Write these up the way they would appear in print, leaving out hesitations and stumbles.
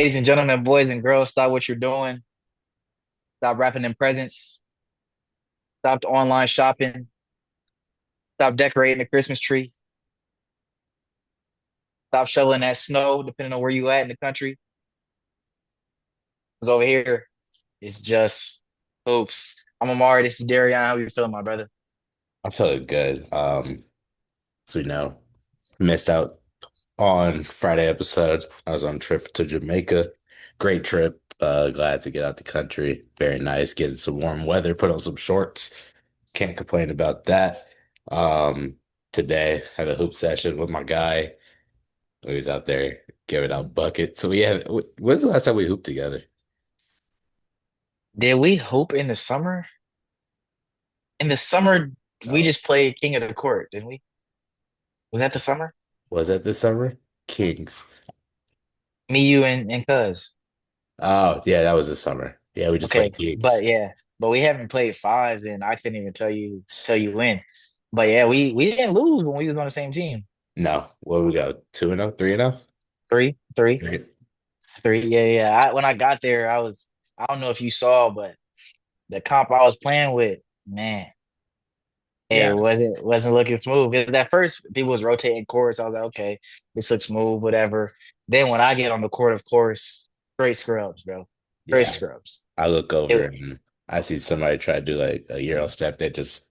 Ladies and gentlemen, boys and girls, stop what you're doing. Stop wrapping in presents. Stop the online shopping. Stop decorating the Christmas tree. Stop shoveling that snow, depending on where you at in the country. Because over here, it's just hoops. I'm Amari. This is Darion. How you feeling, my brother? I'm feeling good. So missed out on Friday episode. I was on a trip to Jamaica. Great trip. Glad to get out the country. Very nice. Getting some warm weather. Put on some shorts. Can't complain about that. Um, Today had a hoop session with my guy. He was out there giving out buckets. So we have. When's the last time we hooped together? Did we hoop in the summer? In the summer, we Oh, just played King of the Court, didn't we? Was that the summer? was that this summer? Kings. Me, you, and Cuz. Oh, yeah, that was this summer. Yeah, we just Okay, played Kings. but yeah, but we haven't played fives, and I couldn't even tell you when. But yeah, we didn't lose when we was on the same team. No, what we got? 2-0, 3-0? Three, three, Right. three. Yeah, yeah. When I got there, I don't know if you saw, but the comp I was playing with, man, it Yeah. wasn't looking smooth. 'Cause at first, people was rotating courts. I was like, okay, this looks smooth, whatever. Then when I get on the court, of course, straight scrubs, bro. Straight Yeah. scrubs. I look over It and I see somebody try to do like a Euro step that just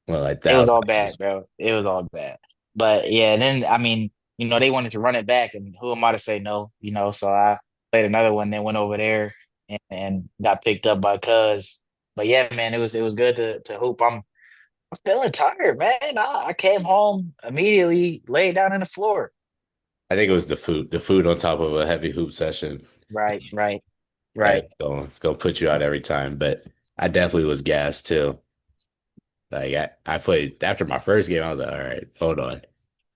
went like it that. was all bad, bro. It was all bad. But yeah, then I mean, they wanted to run it back, and who am I to say no? So I played another one, then went over there and got picked up by Cuz. But yeah, man, it was good to hoop. I'm feeling tired, man. I came home immediately, laid down on the floor. I think it was the food on top of a heavy hoop session. Right, right, Yeah, right. it's gonna put you out every time. But I definitely was gassed too. Like I played after my first game, I was like, all right, hold on.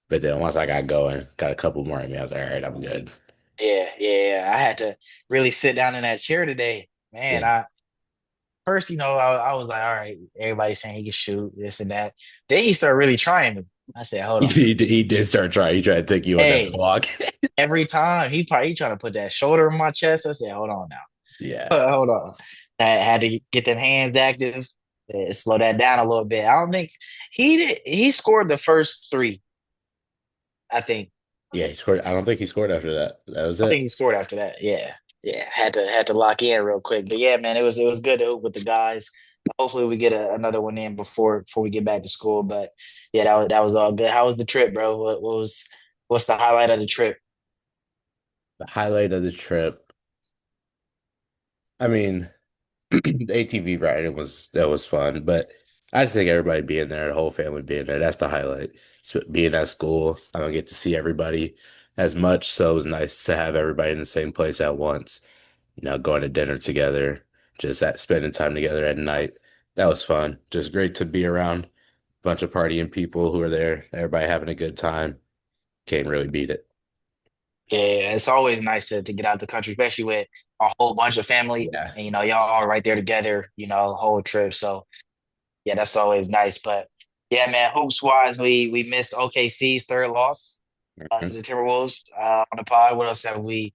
But then once I got going, got a couple more in me, I was like, all right, I'm good. Yeah, yeah, yeah. I had to really sit down in that chair today, man. Yeah. I first, I was like, all right, everybody's saying he can shoot this and that. Then he started really trying me. I said, hold on. He did start trying. He tried to take you on that Hey, walk. every time he trying to put that shoulder in my chest. I said, hold on now. Yeah. Hold on. I had to get them hands active, slow that down a little bit. I don't think he scored the first three, I think. Yeah, he scored. I don't think he scored after that. That was I think it. he scored after that. Yeah. Yeah. Had to lock in real quick. But yeah, man, it was good to hoop with the guys. Hopefully we get another one in before we get back to school. But yeah, that was all good. How was the trip, bro? What's the highlight of the trip? The highlight of the trip. I mean, the ATV riding was that was fun, but I just think everybody being there, the whole family being there, that's the highlight. So being at school, I don't get to see everybody as much, so it was nice to have everybody in the same place at once. Going to dinner together, spending time together at night. That was fun. Just great to be around a bunch of partying people who are there, everybody having a good time. Can't really beat it. Yeah, it's always nice to get out the country, especially with a whole bunch of family. Yeah. And y'all all right there together, whole trip. So yeah, that's always nice. But yeah, man, hoops wise, we missed OKC's third loss to Mhm. the Timberwolves on the pod. What else have we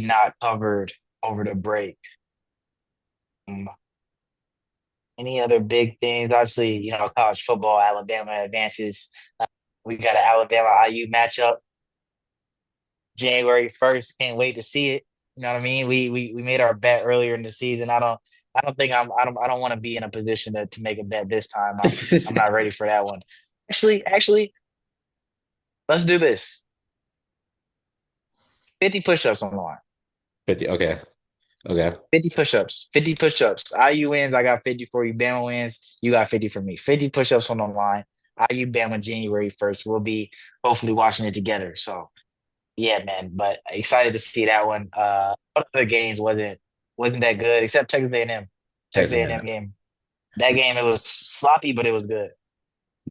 not covered over the break? Um, any other big things? Obviously, college football, Alabama advances. Uh, we got an Alabama IU matchup January 1st. Can't wait to see it. You know what I mean? We made our bet earlier in the season. I don't think I don't want to be in a position to make a bet this time. I'm not ready for that one. Actually, let's do this. 50 push-ups on the line. 50. Okay. Okay. 50 push-ups. 50 push-ups. IU wins, I got 50 for you. Bama wins, you got 50 for me. 50 push-ups on the line. IU Bama January 1st. We'll be hopefully watching it together. So yeah, man. But excited to see that one. Other games wasn't that good, except Texas A&M. Texas Texas A&M A&M. game. That game it was sloppy, but it was good.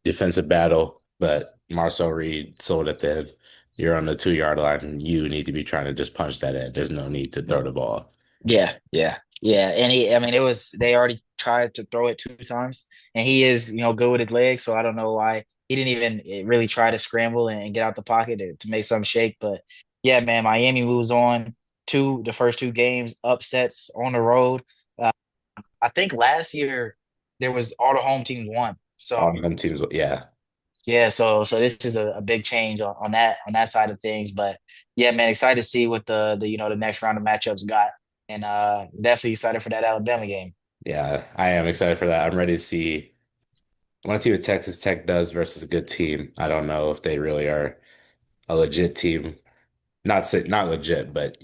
Defensive battle, but Marcel Reed sold it then. You're on the 2 yard line and you need to be trying to just punch that in. There's no need to throw the ball. Yeah, yeah, yeah. And I mean, they already tried to throw it two times, and he is, good with his legs. So I don't know why he didn't even really try to scramble and get out the pocket to make some shake. But Yeah, man, Miami moves on to the first two games, upsets on the road. Uh, I think last year there was all the home teams won. So All them teams, yeah, yeah, so this is a big change on that side of things. But yeah, man, excited to see what the next round of matchups got. And definitely excited for that Alabama game. yeah. I am excited for that. I'm ready to see. I want to see what Texas Tech does versus a good team. I don't know if they really are a legit team. Not legit, but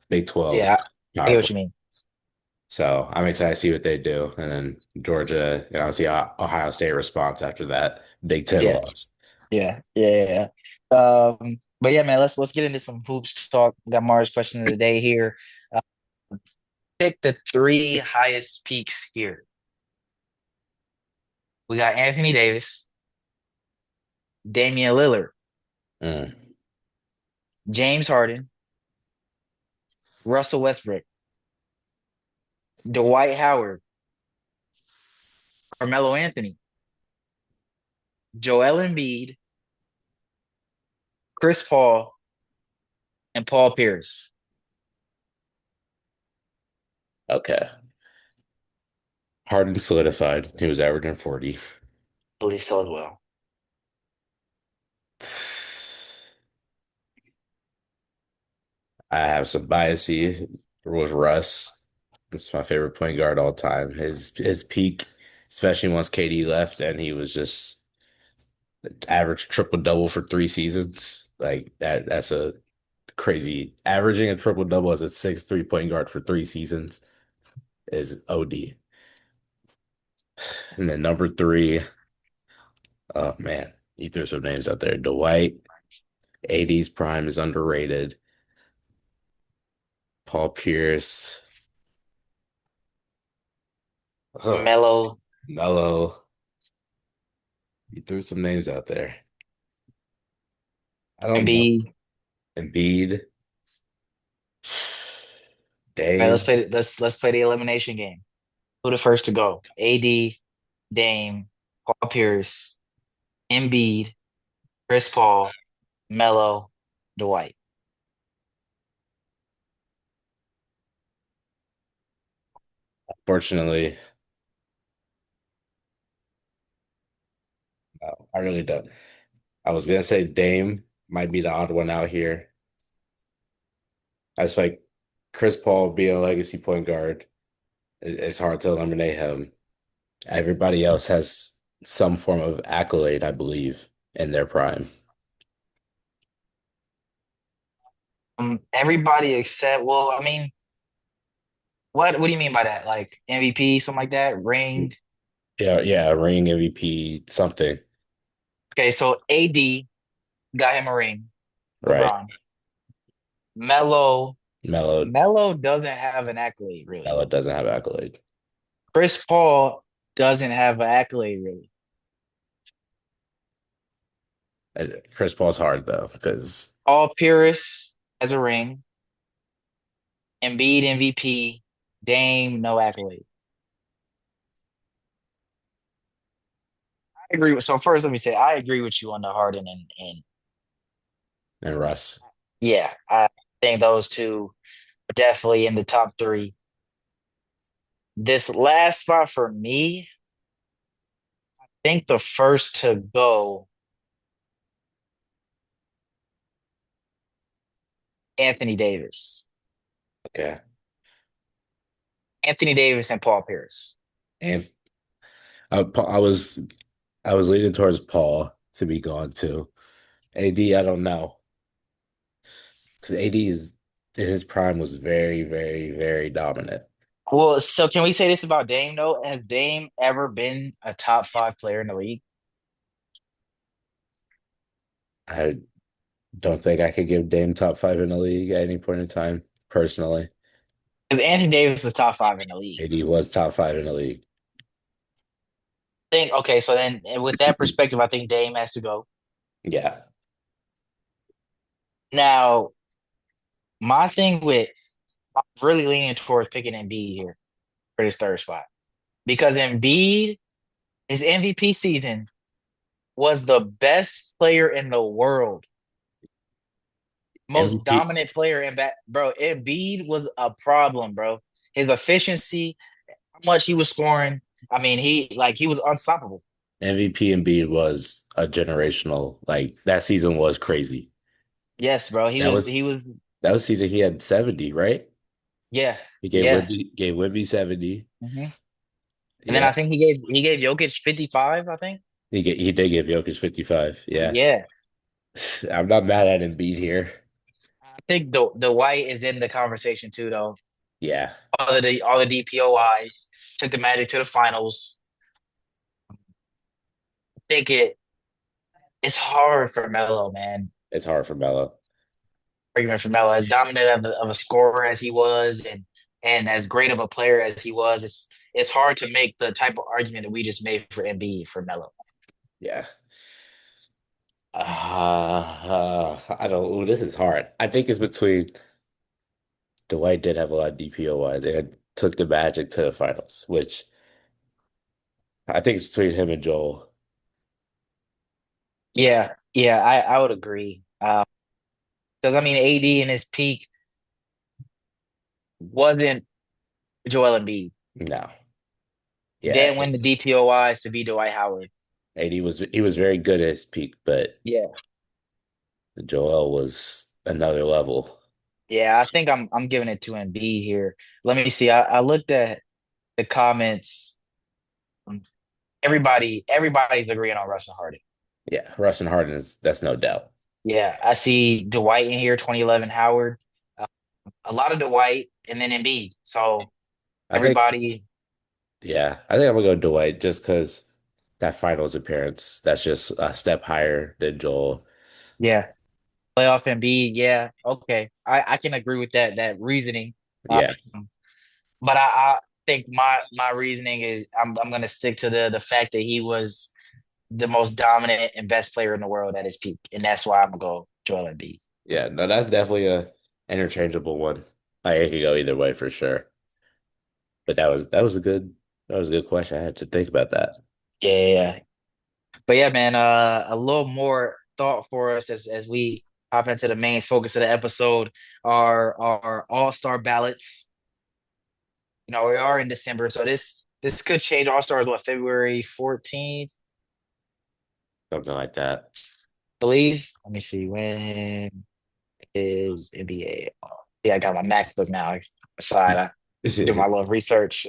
Big 12 Yeah, I get what powerful. you mean. So I'm excited to see what they do. And then Georgia, see how Ohio State responds after that Big Ten Yeah, loss. yeah. But yeah, man, let's get into some hoops talk. Got Mars question of the day here. Uh, Pick the three highest peaks here. We got Anthony Davis, Damian Lillard, Mm. James Harden, Russell Westbrook, Dwight Howard, Carmelo Anthony, Joel Embiid, Chris Paul, and Paul Pierce. Okay. Harden solidified. He was averaging 40. Believe so as well. I have some bias with Russ. It's my favorite point guard all time. His peak, especially once KD left and he was just average triple double for 3 seasons. Like that's a crazy averaging a triple double as a 6'3" point guard for 3 seasons is OD. And then number three, oh man, you threw some names out there. Dwight, 80s prime is underrated. Paul Pierce, oh, Melo, Melo. You threw some names out there. I don't know. Embiid. Embiid, All right, Dame, let's play the elimination game. Who the first to go? AD, Dame, Paul Pierce, Embiid, Chris Paul, Melo, Dwight. fortunately, no, I really don't. I was gonna say Dame might be the odd one out here. I just like Chris Paul being a legacy point guard. It's hard to eliminate him. Everybody else has some form of accolade, I believe, in their prime. Everybody except, well, I mean, what do you mean by that? Like MVP, something like that? Ring? Yeah, yeah, ring MVP, something, Okay, so AD got him a ring. right? LeBron. Melo, Melo, Melo doesn't have an accolade really. Melo doesn't have accolade. Chris Paul doesn't have an accolade really. Chris Paul's hard though, because Paul Pierce has a ring. Embiid MVP. Dame, no accolade. I agree with, so first let me say I agree with you on the Harden and and Russ. yeah, I think those two are definitely in the top three. This last spot for me, I think the first to go, Anthony Davis. Okay, Anthony Davis and Paul Pierce. and I was leaning towards Paul to be gone too. AD, I don't know. Because AD is in his prime was very, very, very dominant. Well, so can we say this about Dame though? Has Dame ever been a top five player in the league? I don't think I could give Dame top five in the league at any point in time, personally. Because Anthony Davis was top five in the league. AD was top five in the league. Think okay, so then and with that perspective, I think Dame has to go. Yeah. Now, my thing with I'm really leaning towards picking Embiid here for this third spot because Embiid, his MVP season was the best player in the world most MVP dominant player in back, bro. Embiid was a problem, bro. His efficiency, how much he was scoring. I mean, he was unstoppable. MVP Embiid was a generational, like that season was crazy. Yes, bro. That was He was that was season he had 70, right? yeah, He yeah. Gave Wemby 70. Hmm. And then Yeah. I think he gave Jokic 55, I think. He did give Jokic 55. Yeah. Yeah. I'm not mad at Embiid here. I think the White is in the conversation too, though. Yeah. All the DPOIs took the Magic to the finals. I think it's hard for Melo, man. It's hard for Melo. Argument for Melo, as dominant of a scorer as he was, and as great of a player as he was, it's hard to make the type of argument that we just made for Embiid for Melo. Yeah. I don't. Ooh, this is hard. I think it's between Dwight did have a lot of DPOY. They had took the Magic to the finals, which I think it's between him and Joel. Yeah, yeah, I would agree. Because I mean, AD in his peak wasn't Joel Embiid. No. Yeah. Didn't win the DPOIs to be Dwight Howard. AD he was very good at his peak, but Yeah, Joel was another level. yeah, I think I'm giving it to Embiid here. Let me see. I looked at the comments. Everybody's agreeing on Russell Harden. Yeah, Russ and Harden is that's no doubt. Yeah, I see Dwight in here, 2011 Howard, uh, a lot of Dwight, and then Embiid. So I think everybody, yeah, I think I'm gonna go Dwight just because that finals appearance, that's just a step higher than Joel. yeah, playoff Embiid. Yeah, okay, I can agree with that reasoning. Yeah, Um, but I think my reasoning is I'm gonna stick to the fact that he was the most dominant and best player in the world at his peak, and that's why I'm gonna go Joel Embiid. yeah, no, that's definitely a interchangeable one. I could go either way for sure. But that was a good question. I had to think about that. Yeah, yeah, yeah. But yeah, man, a little more thought for us as we hop into the main focus of the episode are our All-star ballots. You know, we are in December, so this could change. All-star is what, February 14th, Something like that. believe. Let me see. When is NBA? Oh, yeah, I got my MacBook now aside. I do my little research.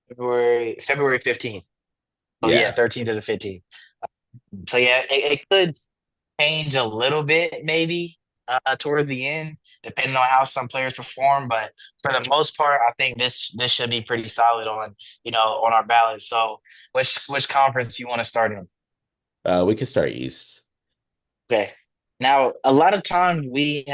February 15th. Oh yeah, Yeah, 13th to the 15th. So yeah, it could change a little bit maybe toward the end, depending on how some players perform. But for the most part, I think this should be pretty solid on on our ballot. So which conference you want to start in? we could start East. Okay. Now a lot of times we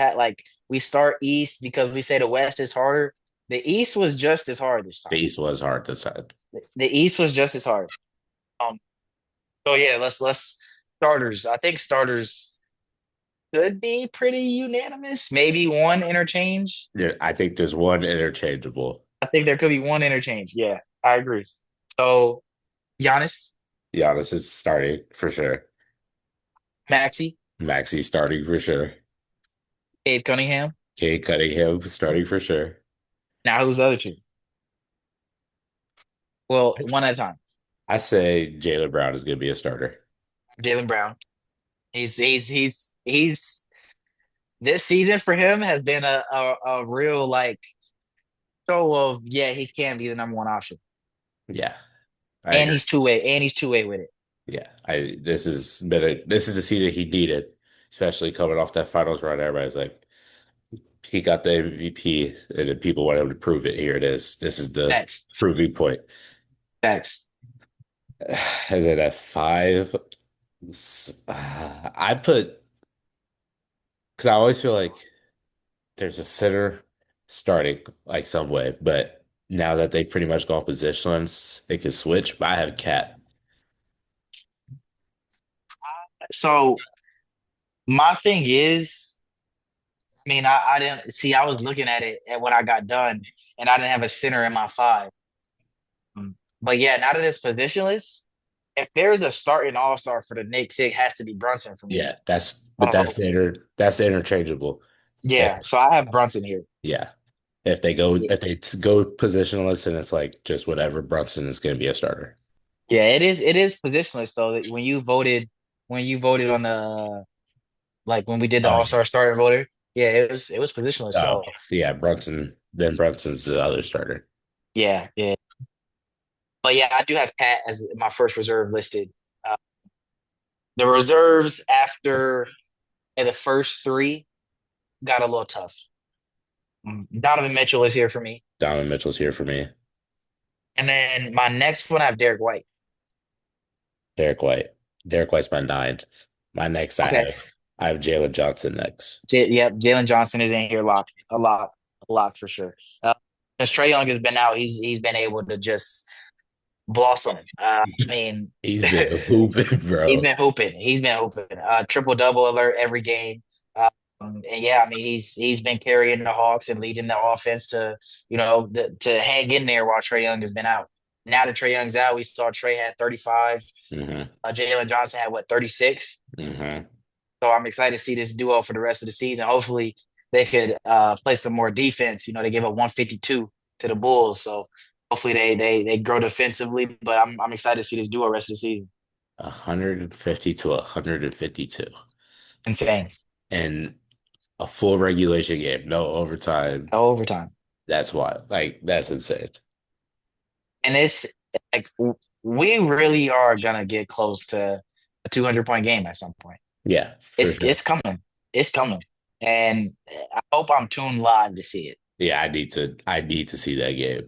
start East because we say the West is harder. The East was just as hard this The time. East was hard to decide. The East was just as hard. Um. So yeah, let's starters. I think starters could be pretty unanimous. Maybe one interchange. Yeah, I think there's one interchangeable. I think there could be one interchange. Yeah, I agree. So Giannis, Giannis is starting for sure. Maxey, Maxi starting for sure. Cade Cunningham. Cade Cunningham starting for sure. Now who's the other two? Well, one at a time. I say Jaylen Brown is going to be a starter. Jalen Brown. He's this season for him has been a real like show of yeah, he can be the number one option. Yeah, I And agree. he's two way with it. Yeah, I this is the season he needed, especially coming off that finals run. Everybody's like, he got the MVP, and then people want him to prove it. Here it is. This is the Facts. proving point. Facts. And then at five, I put because I always feel like there's a center starting like some way, but now that they've pretty much gone positionless, it could switch. But I have Cat. So my thing is, I mean, I didn't see. I was looking at it at when I got done, and I didn't have a center in my five. But yeah, now that it's positionless, if there's a starting All-Star for the Knicks, it has to be Brunson for me. Yeah, that's but Um, that's interchangeable. yeah, If so I have Brunson here. yeah, if they go positionless and it's like just whatever, Brunson is going to be a starter. Yeah, it is positionless though. That when you voted on the like when we did the Oh yeah. All-Star starter voter, yeah, it was positionless. Oh So yeah, Brunson. Then Brunson's the other starter. yeah, yeah. But yeah, I do have Pat as my first reserve listed. Uh, the reserves after the first three got a little tough. Donovan Mitchell is here for me. Donovan Mitchell's here for me. And then my next one, I have Derek White. Derek White. Derek White's my nine. My next, Okay. I have Jalen Johnson next. Yep, Jalen Johnson is in here locked, a lot for sure. Since Trae Young has been out, he's been able to just blossom. I mean, He's been hooping, he's bro. been hooping. He's been hooping. Triple double alert every game. And yeah, I mean he's been carrying the Hawks and leading the offense to to hang in there while Trae Young has been out. Now that Trae Young's out, we saw Trae had 35. Hmm. Jalen Johnson had what 36. Hmm. So I'm excited to see this duo for the rest of the season. Hopefully they could play some more defense. You know, they gave up 152 to the Bulls, so hopefully they grow defensively. But I'm excited to see this duo rest of the season. 150 to 152. Insane. And a full regulation game, no overtime. No overtime. That's why. Like, that's insane. And it's like we really are gonna get close to a 200-point game at some point. Yeah, for sure. It's coming. It's coming. And I hope I'm tuned live to see it. Yeah, I need to see that game.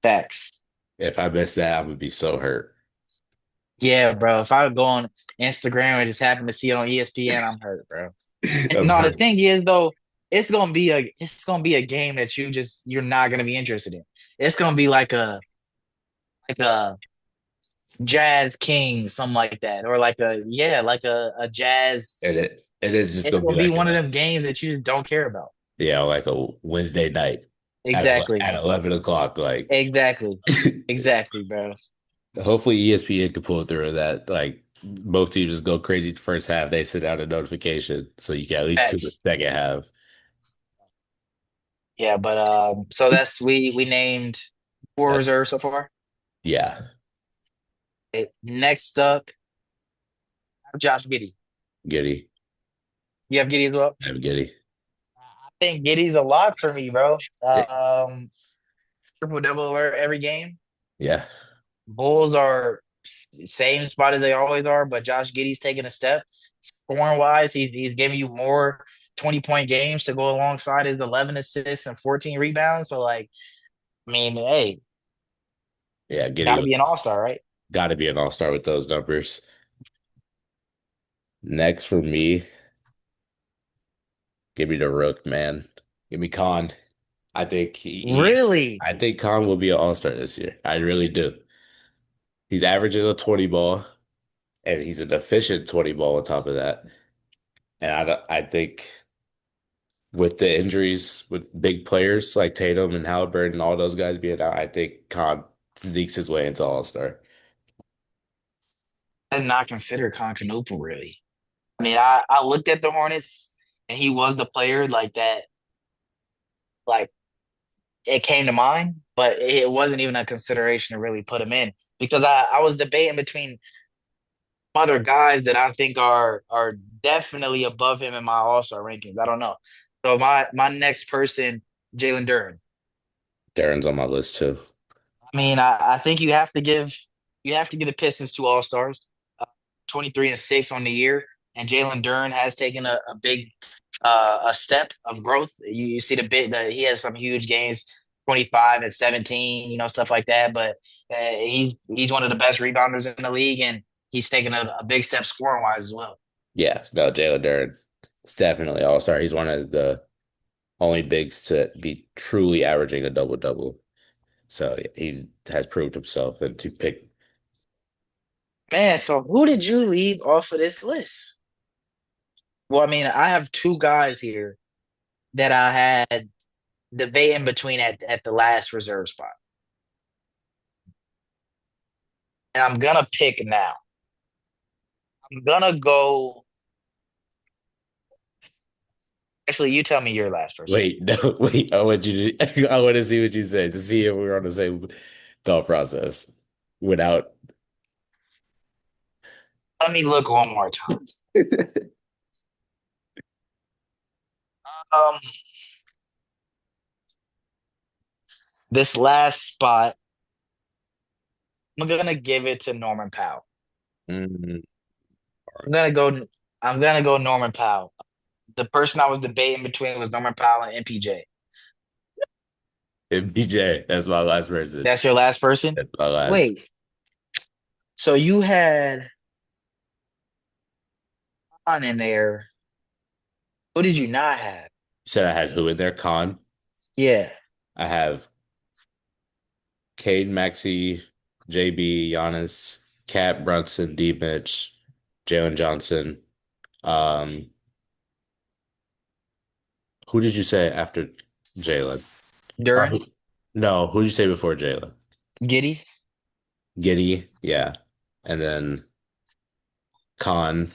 Facts. If I miss that, I'm gonna be so hurt. Yeah, bro. If I go on Instagram and just happen to see it on ESPN, I'm hurt, bro. And I'm no, the hurt. thing is though, it's gonna be a game that you're not gonna be interested in. It's gonna be like a Jazz King, something like that, or like a Jazz. And it is just It's gonna be gonna be like one of a them games that you just don't care about. like a Wednesday night Exactly, at 11 o'clock. Like, exactly, exactly, bro. hopefully ESPN could pull through that. Like, both teams just go crazy the first half. They send out a notification so you can at least tune the Facts. second half. Yeah, but so that's we named four Uh, reserves so far. yeah, Next up, Josh Giddey. Giddy. You have Giddey as well. I'm Giddy. I think Giddey's a lot for me, bro. Triple double alert every game. Yeah, Bulls are same spot as they always are, but Josh Giddey's taking a step. Scoring wise, he's giving you more 20-point games to go alongside his 11 assists and 14 rebounds. So like, I mean, hey, yeah. Giddy got to be was an all-star, right? got to be an all-star with those numbers. Next for me, give me the Rook, man. Give me Khan. Really? I think Khan will be an all-star this year. I really do. He's averaging a 20 ball, and he's an efficient 20 ball on top of that. And I think with the injuries, with big players like Tatum and Halliburton and all those guys being out, I think Khan sneaks his way into all-star. I did not consider Concanoopo really. I mean, I looked at the Hornets and he was the player like that, like it came to mind, but it wasn't even a consideration to really put him in because I was debating between other guys that I think are definitely above him in my All-Star rankings. I don't know. So my next person, Jalen Duren. Darren's on my list too. I mean, I think you have to give the Pistons two All-Stars, 23 and 6 on the year, and Jalen Duren has taken a big a step of growth. You see the bit that he has some huge games, 25 and 17, stuff like that. But he's one of the best rebounders in the league, and he's taken a big step scoring wise as well. Yeah, no, Jalen Darren is definitely all-star. He's one of the only bigs to be truly averaging a double-double. So yeah, he has proved himself and to pick. Man, so who did you leave off of this list? Well, I mean, I have two guys here that I had debating between at the last reserve spot. And I'm gonna pick now. I'm gonna go. Actually, you tell me your last person. Wait, no, wait. I want you to. I want to see what you say to see if we're on the same thought process without. Let me look one more time. Um, this last spot, I'm gonna give it to Norman Powell. Mm, I'm gonna go. I'm gonna go Norman Powell. The person I was debating between was Norman Powell and MPJ. MPJ, that's my last person. That's your last person? That's my last. Wait. So you had on in there. Who did you not have? You said I had who in there? Khan. Yeah. I have Cade, Maxey, JB, Giannis, Cat, Brunson, D. Mitch, Jalen Johnson. Um, who did you say after Jalen? Or Duran, who? No, who did you say before Jalen? Giddy. Giddy, yeah, and then Khan,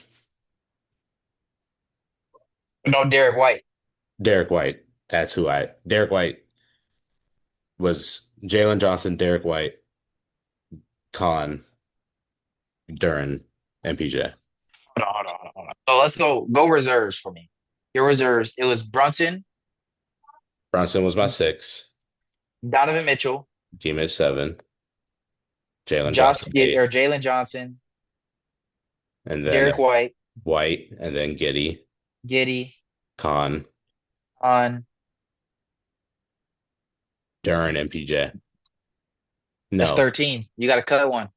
No, Derek White. Derek White. That's who I. Derek White was Jalen Johnson, Derek White, Khan, Duran, MPJ. Hold on. So let's go reserves for me. Your reserves. It was Brunson, Bronson was my six, Donovan Mitchell, D Mitch seven, Jalen Josh Johnson Gid eight, or Jalen Johnson, and then Derek White, White, and then Giddy, Giddy, Khan, on. Duran, MPJ. That's No, 13. You got to cut one.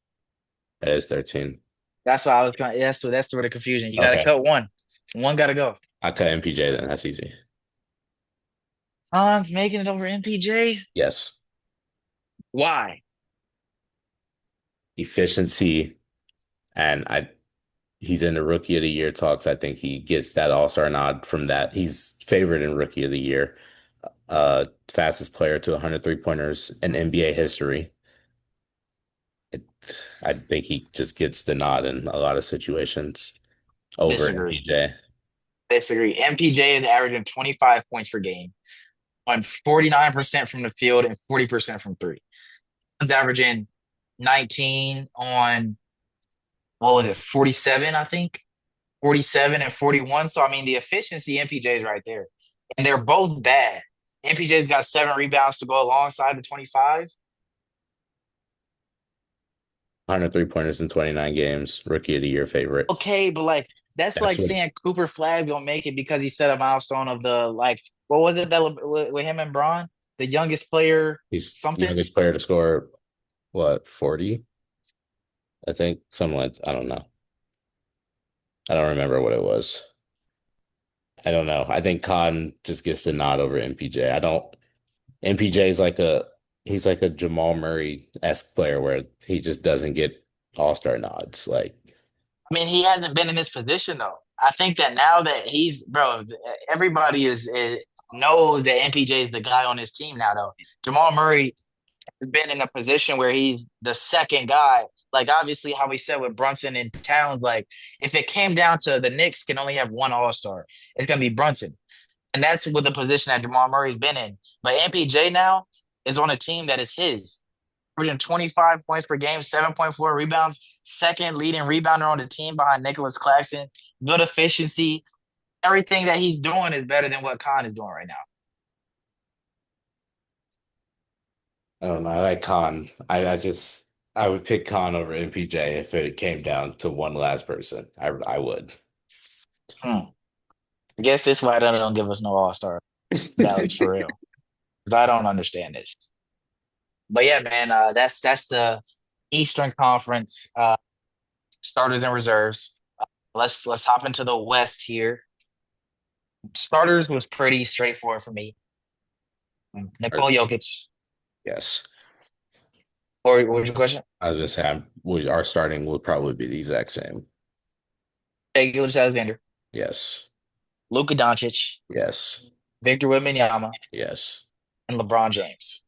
that is 13. That's why I was trying. That's where the confusion. You got to Okay, cut one. One got to go. I cut MPJ then. That's easy. Hans making it over MPJ. Yes, Why? efficiency, and I he's in the rookie of the year talks. I think he gets that all-star nod from that. He's favored in rookie of the year. Fastest player to 100 pointers in NBA history. It, I think he just gets the nod in a lot of situations over Disagree. MPJ. Disagree. MPJ is averaging 25 points per game on 49% from the field and 40% from three. He's averaging 19 on what was it, 47, I think? 47 and 41. So I mean the efficiency MPJ is right there. And they're both bad. MPJ's got 7 rebounds to go alongside the 25. 103 pointers in 29 games. Rookie of the year favorite. Okay, but like that's That's like what saying Cooper Flagg's gonna make it because he set a milestone of the like what was it that with him and Braun, the youngest player he's something. youngest player to score, what, 40? I think something like I don't know. I don't remember what it was. I don't know. I think Cotton just gets the nod over MPJ. I don't. MPJ is like a he's like a Jamal Murray-esque player where he just doesn't get all-star nods. Like I mean, he hasn't been in this position though. I think that now that he's bro, everybody knows that MPJ is the guy on his team now though. Jamal Murray has been in a position where he's the second guy. Like obviously how we said with Brunson and Towns, like if it came down to the Knicks can only have one all-star, it's gonna be Brunson. And that's with the position that Jamal Murray's been in. But MPJ now is on a team that is his. Averaging 25 points per game, 7.4 rebounds, second leading rebounder on the team behind Nicholas Claxton. Good efficiency. Everything that he's doing is better than what Khan is doing right now. I don't know. I like Khan. I would pick Khan over MPJ if it came down to one last person. I would. Hmm. I guess this why they don't give us no all-star ballots for real. Because I don't understand this. But yeah, man, that's the Eastern Conference starters and reserves. Let's hop into the West here. Starters was pretty straightforward for me. Nikola Jokic. Yes. Or what was your question? I was just saying our starting would probably be the exact same. Shai Gilgeous-Alexander, Yes. Luka Doncic, Yes. Victor Wembanyama, Yes. and LeBron James.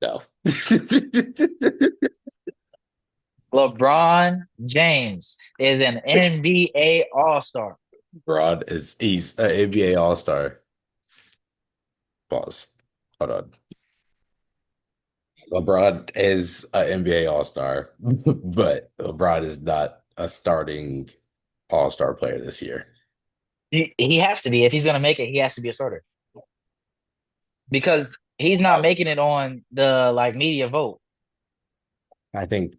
No. Look, LeBron James is an NBA All-Star. He's an NBA All-Star. Pause. Hold on. LeBron is an NBA All-Star, but LeBron is not a starting All-Star player this year. He has to be. If he's gonna make it, he has to be a starter because he's not making it on the like media vote. I think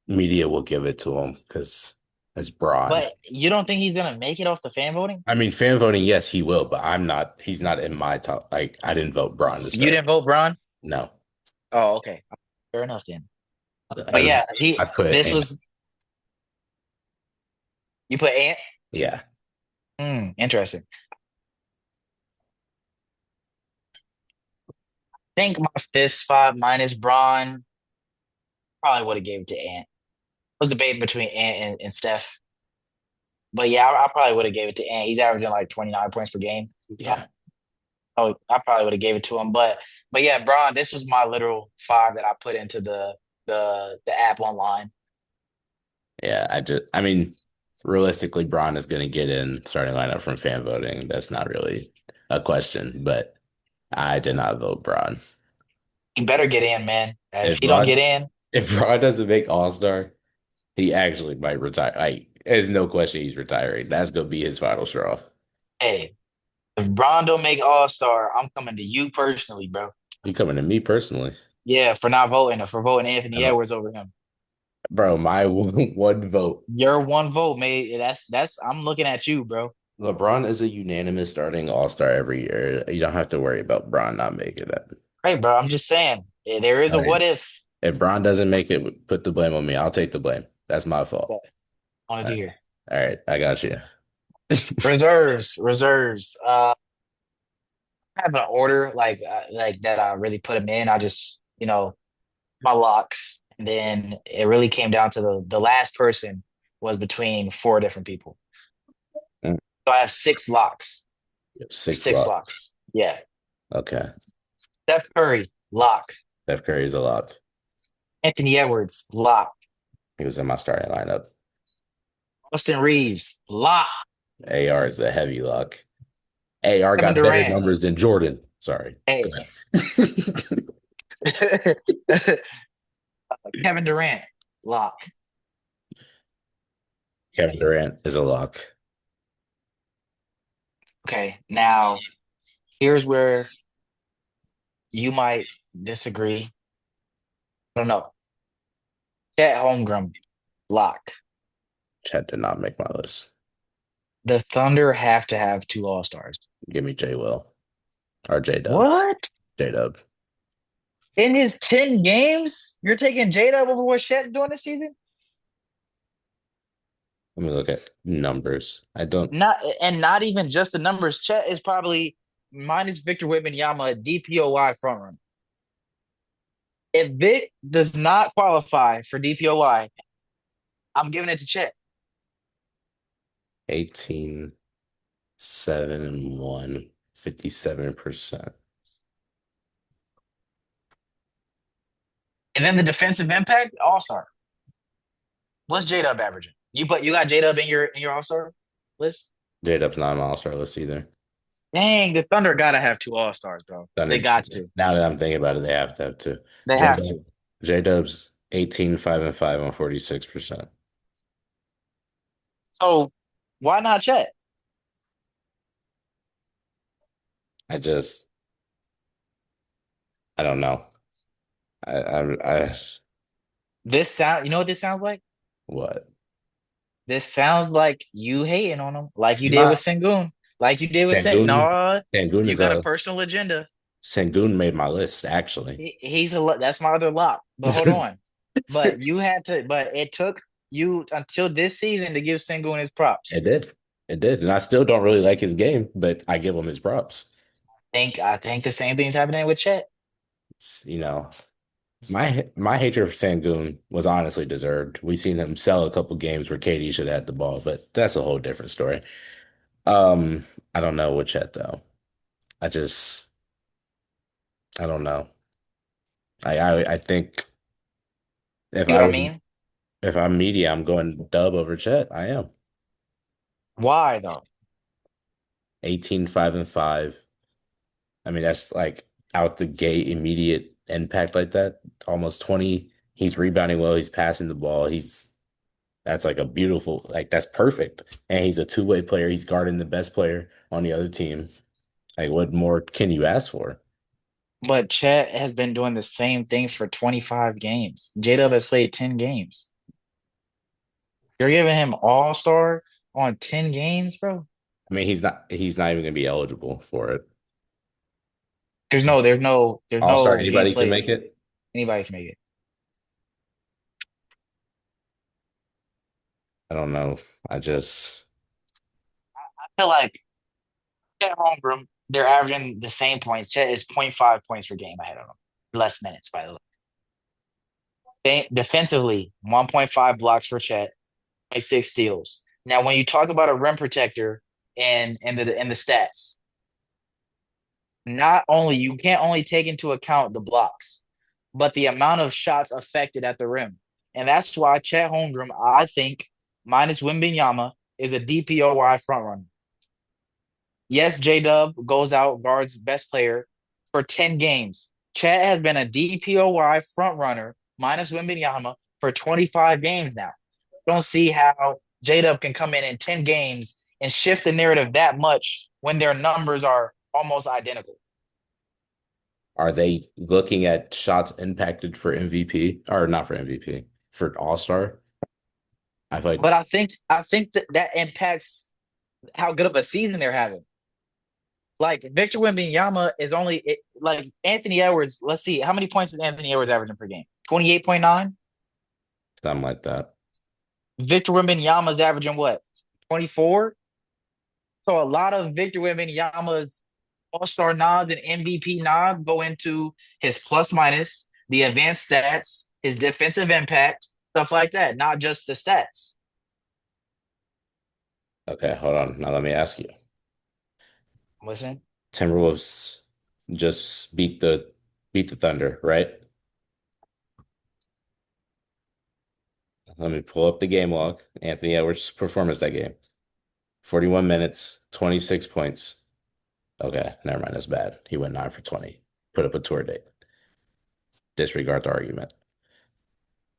media will give it to him because it's Braun. But you don't think he's gonna make it off the fan voting? I mean, fan voting, yes, he will, but I'm not. He's not in my top. Like, I didn't vote Braun to You start. didn't vote Bron? No, Oh, okay. Fair enough then. But I, yeah, I put this Ant. was you put Ant? Yeah, Interesting. I think my fist spot minus Braun probably would have gave it to Ant. I was debating between Ant and Steph. But yeah, I probably would have gave it to Ant. He's averaging like 29 points per game. yeah, I probably would have gave it to him. But yeah, Braun, this was my literal five that I put into the app online. yeah. I mean, realistically, Braun is going to get in starting lineup from fan voting. That's not really a question, but I did not vote Braun. He better get in, man. If If he don't Braun, get in, if Braun doesn't make All-Star, he actually might retire. Like, there's no question he's retiring. That's going to be his final straw. hey, if Braun don't make All-Star, I'm coming to you personally, bro. You coming to me personally? Yeah, for not voting or for voting Anthony Uh, Edwards over him. Bro, my one vote. Your one vote, mate. That's I'm looking at you, bro. LeBron is a unanimous starting all-star every year. You don't have to worry about Bron not making it. Hey, bro, I'm just saying. There is All a right. what if If Bron doesn't make it, put the blame on me. I'll take the blame. That's my fault. that I wanted All to right. hear. All right. I got you. Reserves. I have an order like that. I really put them in. I just my locks, and then it really came down to the last person was between four different people. Mm, So I have six locks. Six Six locks. locks. Yeah. Okay. Steph Curry, lock. Steph Curry's a lock. Anthony Edwards, lock. He was in my starting lineup. Austin Reeves, lock. AR is a heavy lock. AR Kevin got better Durant. numbers than Jordan. Sorry. Go Hey. ahead. Kevin Durant, lock. Kevin Durant is a lock. Okay, now here's where you might disagree. I don't know. Chet Holmgren, lock. Chet did not make my list. The Thunder have to have two All-Stars. Give me J Will or J Dub. What? J Dub. In his 10 games, you're taking J-Dub over what Chet's doing this season? Let me look at numbers. I don't. Not even just the numbers. Chet is probably minus Victor Wembanyama a DPOY front run. If Vic does not qualify for DPOY, I'm giving it to Chet. 18, 7, and 1, 57%. And then the defensive impact, All-Star. What's J-Dub averaging? You got J-Dub in your All-Star list? J Dub's not on my All-Star list either. Dang, the Thunder gotta have two All-Stars, bro. They Thunder, got to. now that I'm thinking about it, they have to have two. They J have Dub, to. J Dub's 18, 5, and 5 on 46%. So why not Chet? I just, I don't know. I You know what this sounds like? what? This sounds like you hating on him, like you I'm did with not. Sengun, like you did with Sen. Sangoon, No, Sangoon you is got a a, personal agenda. Sangoon made my list, actually. That's my other lock. But hold on, but you had to, but it took you until this season to give Sengun his props. It did. It did. And I still don't really like his game, but I give him his props. I think the same thing's happening with Chet. You know, my hatred for Sangoon was honestly deserved. We seen him sell a couple games where KD should have had the ball, but that's a whole different story. Um, I don't know with Chet though. I just I don't know. I think if You I know what I was mean? If I'm media, I'm going Dub over Chet. I am. Why though? 18, 5 and 5. I mean, that's like out the gate, immediate impact like that. Almost 20. He's rebounding well. He's passing the ball. That's like a beautiful, like that's perfect. And he's a two-way player. He's guarding the best player on the other team. Like, what more can you ask for? But Chet has been doing the same thing for 25 games. J-Dub has played 10 games. You're giving him all-star on 10 games, bro? I mean, he's not even gonna be eligible for it. There's no All-star, games anybody can played. make it. Anybody can make it. I don't know. I just I feel like Chet Holmgren, they're averaging the same points. Chet is point 0.5 points per game ahead of them. Less minutes, by the way. Defensively, 1.5 blocks for Chet, 0.6 steals. Now, when you talk about a rim protector and the stats, not only you can't only take into account the blocks, but the amount of shots affected at the rim. And that's why Chet Holmgren, I think, minus Wimbenyama, is a DPOY frontrunner. Yes, J Dub goes out, guards best player for 10 games. Chet has been a DPOY frontrunner minus Wimbenyama for 25 games now. Don't see how J Dub can come in 10 games and shift the narrative that much when their numbers are almost identical. are they looking at shots impacted for MVP or not for MVP for All-Star? I feel like But I think that impacts how good of a season they're having. Like Victor Wembanyama is like Anthony Edwards. Let's see, how many points is Anthony Edwards averaging per game? 28.9. something like that. Victor Wembanyama is averaging what? 24. So a lot of Victor Wembanyama's All-Star nods and MVP nods go into his plus minus, the advanced stats, his defensive impact, stuff like that, not just the stats. Okay, hold on. Now let me ask you. Listen, Timberwolves just beat the Thunder, right? Let me pull up the game log. Anthony Edwards' performance that game. 41 minutes, 26 points. Okay, never mind. That's bad. He went 9 for 20. Put up a tour date. Disregard the argument.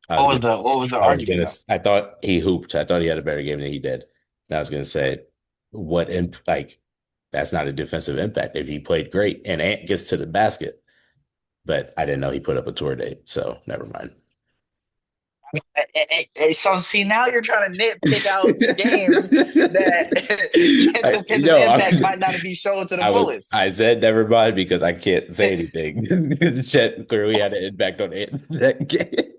I was what gonna was the what was the I was argument gonna though? I thought he hooped. I thought he had a better game than he did. And I was gonna say what imp like that's not a defensive impact. If he played great and Ant gets to the basket, but I didn't know he put up a tour date, so never mind. So see, now you're trying to nitpick out games that defensive No, impact might not be shown to the fullest. I said never mind because I can't say anything. Chet clearly had an impact on Ant that game.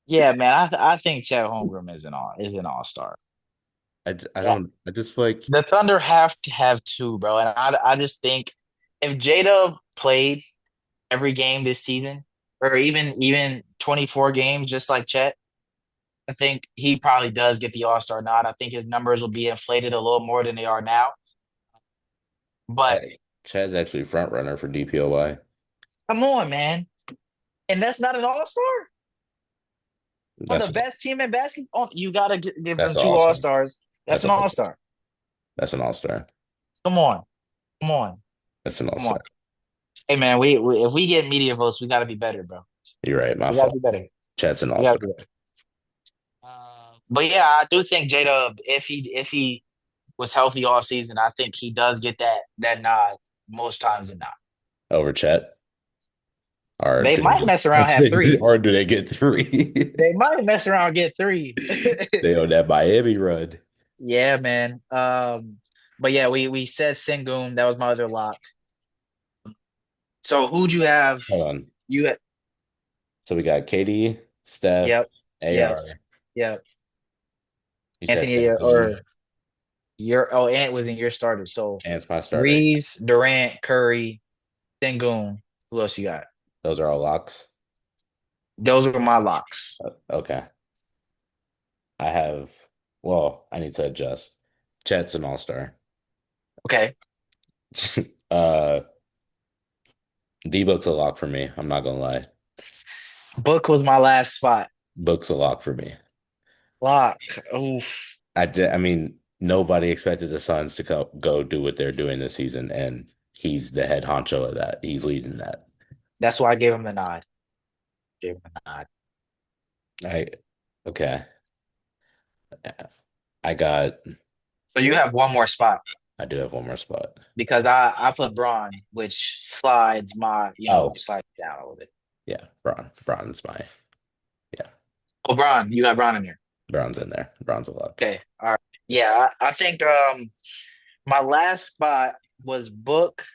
Yeah, man, I think Chet Holmgren is an all-star. I Yeah. don't I just feel like The Thunder have to have two, bro. And I just think if Jada played every game this season, or even 24 games, just like Chet, I think he probably does get the All-Star nod. I think his numbers will be inflated a little more than they are now. But Chet's actually front runner for DPOY. come on, man. And that's not an All-Star? On the That's best team in basketball, you gotta give that's them an two all-star. All-Stars. That's That's an an all-star. All-Star. That's an all-star. Come on. Come on. That's an Come on. all-star. Hey man, we if we get media votes, we gotta be better, bro. You're right, my We gotta fault. be better. Chet's an We gotta all-star. be better. But yeah, I do think Jada, if he was healthy all season, I think he does get that nod most times than not. Over Chet. Or They do they might get mess around have three. or do they get three? They might mess around and get three. They own that Miami run. Yeah, man. But yeah, we said Sengun. That was my other lock. So who'd you have? Hold on. You had, So we got KD, Steph, yep, yep, AR. yep. You said Anthony Sengun. or your Ant was in your starter. So Ant's my starter. Reeves, Durant, Curry, Sengun. Who else you got? Those are all locks. Those were my locks. Okay. I have, well, I need to adjust. Chet's an all-star. Okay. Uh, D-Book's a lock for me. I'm not gonna lie. Book was my last spot. Book's a lock for me. Lock. Oh, I mean, nobody expected the Suns to go do what they're doing this season, and he's the head honcho of that. He's leading that. that's why I gave him the nod. Gave him the nod. I okay. I got. So you have one more spot I do have one more spot. because I put Braun, which slides my, Oh, slides down a little bit. yeah, Braun. Braun's my yeah. Oh, Braun, you got Braun in there. Braun's in there. Braun's a lock. Okay. All right. Yeah, I think my last spot was Book,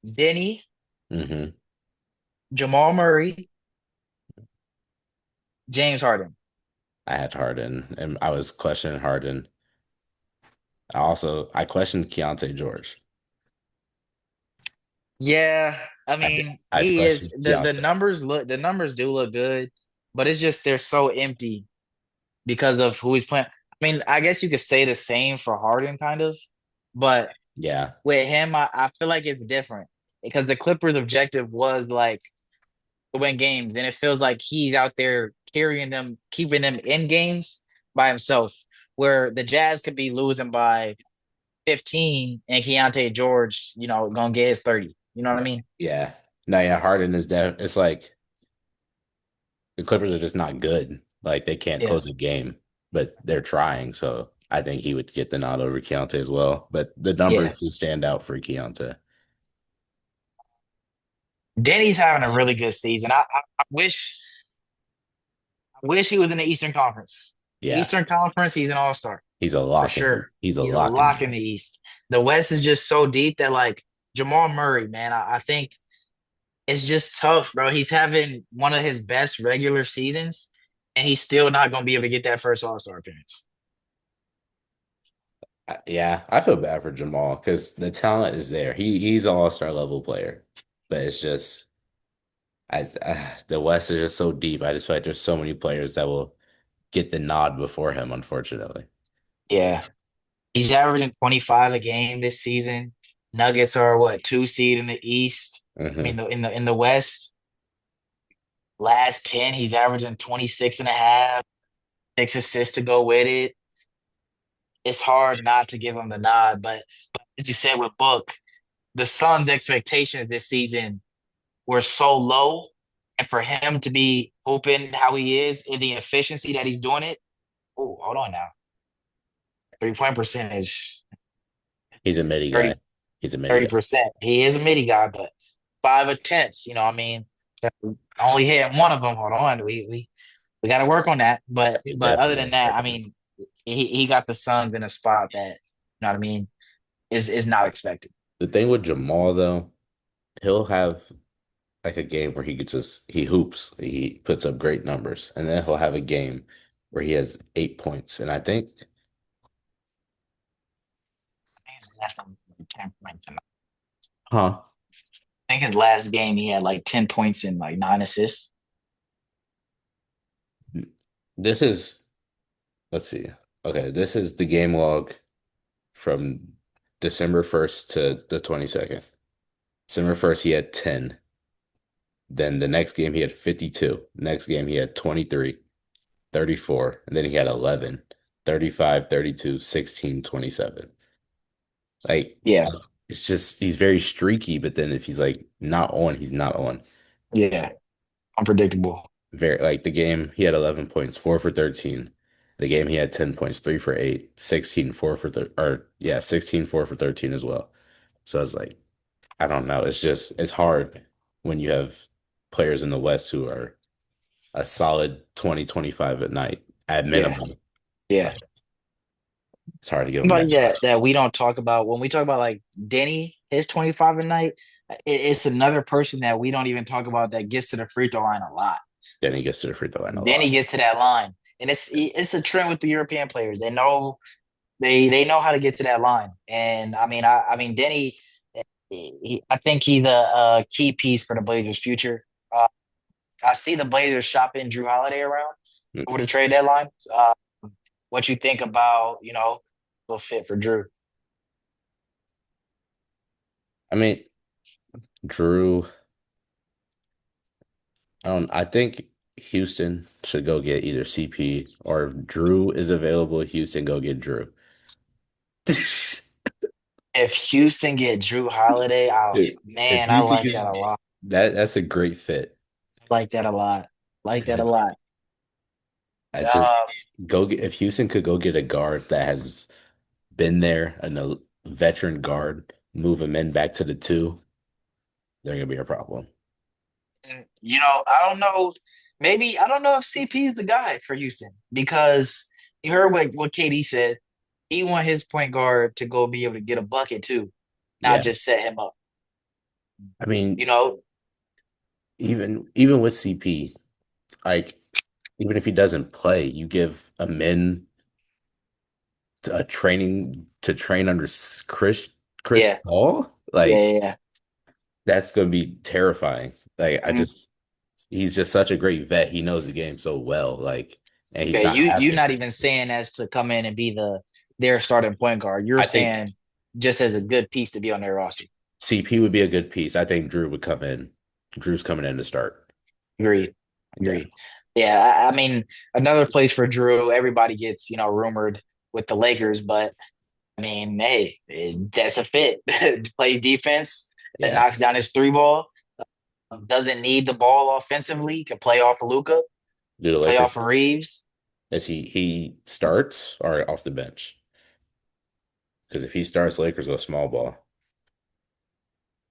Denny, Hmm. Jamal Murray, James Harden. I had Harden, and I was questioning Harden. I questioned Keontae George. Yeah, I I mean, I he is questioned the Keontae. numbers do look good, but it's just they're so empty because of who he's playing. I mean, I guess you could say the same for Harden kind of, but Yeah, with him, I feel like it's different because the Clippers' objective was like to win games, and it feels like he's out there carrying them, keeping them in games by himself, where the Jazz could be losing by 15 and Keontae George, gonna get his 30. You know what I mean? yeah. No, yeah. Harden is It's like the Clippers are just not good. Like they can't Yeah. close a game, but they're trying. So I think he would get the nod over Keontae as well. But the numbers Yeah. do stand out for Keontae. Denny's having a really good season. I wish he was in the Eastern Conference. Yeah, Eastern Conference, he's an all-star he's a for lock in. sure. He's a He's a lock in the lock in East. the East. The West is just so deep that like Jamal Murray, man, I think it's just tough, bro. He's having one of his best regular seasons, and he's still not gonna be able to get that first all-star appearance. Yeah, I feel bad for Jamal because the talent is there. He's an all-star level player, but it's just the West is just so deep. I just feel like there's so many players that will get the nod before him, unfortunately. Yeah. He's averaging 25 a game this season. Nuggets are what, two seed in the East? I mean, Hmm. in the West, last 10, he's averaging 26 and a half, 6 assists to go with it. It's hard not to give him the nod, but as you said with Book, the Suns' expectations this season were so low, and for him to be open how he is in the efficiency that he's doing it. Oh, hold on now. 3-point percentage, He's a midi guy. 30, He's a midi guy. 30%. He is a midi guy, but 5 attempts, I mean, only hitting one of them. Hold on. We got to work on that. But He but other definitely than has to that, work I on it. mean, he got the Suns in a spot that, what I mean, is not expected. The thing with Jamal though, he'll have like a game where he hoops, he puts up great numbers, and then he'll have a game where he has 8 points. And I think, I think his last time, like 10 points. huh? I think his last game he had like 10 points and like 9 assists. This is let's see. Okay, this is the game log from December 1st to the 22nd. December 1st, he had 10. Then the next game, he had 52. Next game, he had 23, 34. And then he had 11, 35, 32, 16, 27. Like, Yeah, it's just, he's very streaky, but then if he's like not on, he's not on. yeah, unpredictable. Very, like the game, he had 11 points, 4 for 13. The game, he had 10 points, 3 for 8, 16, 16, 4 for 13 as well. So I was like, I don't know. It's hard when you have players in the West who are a solid 20, 25 at night at Yeah, minimum, yeah. but it's hard to give them But that. yeah, that we don't talk about when we talk about like Denny, his 25 a night. It's another person that we don't even talk about that gets to the free throw line a lot. Then he gets to the free throw line a Then lot. he gets to that line, and it's a trend with the European players. They know how to get to that line, and I mean Denny, I think he's a key piece for the Blazers' future. I see the Blazers shopping Drew Holiday around over the trade deadline. What you think about the fit for Drew? I mean, Drew, I think Houston should go get either CP or if Drew is available, Houston go get Drew. If Houston get Drew Holiday, oh If man, I Houston like gets that a lot. that's a great fit. Like that a lot. Like that a If lot. I just Uh, go get if Houston could go get a guard that has been there and a veteran guard, move him in back to the two, they're gonna be a problem. I don't know. Maybe I don't know if CP is the guy for Houston because you heard what KD said. He want his point guard to go be able to get a bucket too, not Yeah. just set him up. I mean, You know, even with CP, like even if he doesn't play, you give a min a training to train under Chris yeah, Paul, yeah, like yeah. Yeah. that's gonna be terrifying. Like I Mhm. just he's just such a great vet. He knows the game so well. Like and he's Okay, not you're asking not for even it. saying as to come in and be their starting point guard. You're I think saying just as a good piece to be on their roster. CP would be a good piece. I think Drew would come in. Drew's coming in to start. Agreed. Yeah. Agreed. Yeah, I mean, another place for Drew, everybody gets, rumored with the Lakers, but I mean, hey, that's a fit. Play defense that Yeah. knocks down his three ball, doesn't need the ball offensively, can play off of Luca, Do the play Lakers off of Reeves. as he starts or off the bench? Because if he starts, Lakers go small ball.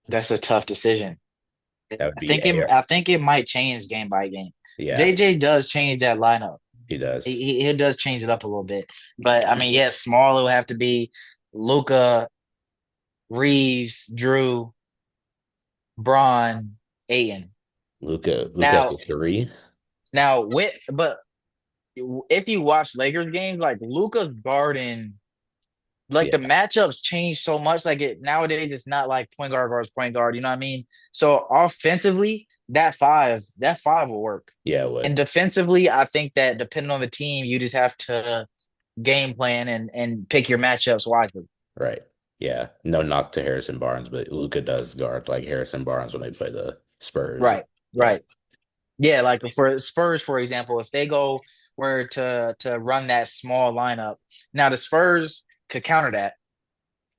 That's a tough decision. That would I be think it, air. I think it might change game by game. Yeah, JJ does change that lineup. he does. He does change it up a little bit. But I mean, yeah, small it would have to be Luca, Reeves, Drew, Braun, Aiden. Luca at Now, the three. but if you watch Lakers games, like Luca's guarding, like Yeah, the matchups change so much. Like it nowadays, it's not like point guard guards point guard. You know what I mean? So offensively, that five will work. yeah, it And would. defensively, I think that depending on the team, you just have to game plan and pick your matchups wisely. Right. Yeah. No knock to Harrison Barnes, but Luca does guard like Harrison Barnes when they play the Spurs. Right, Yeah. right. Yeah, like for Spurs, for example, if they go were to run that small lineup, now the Spurs could counter that.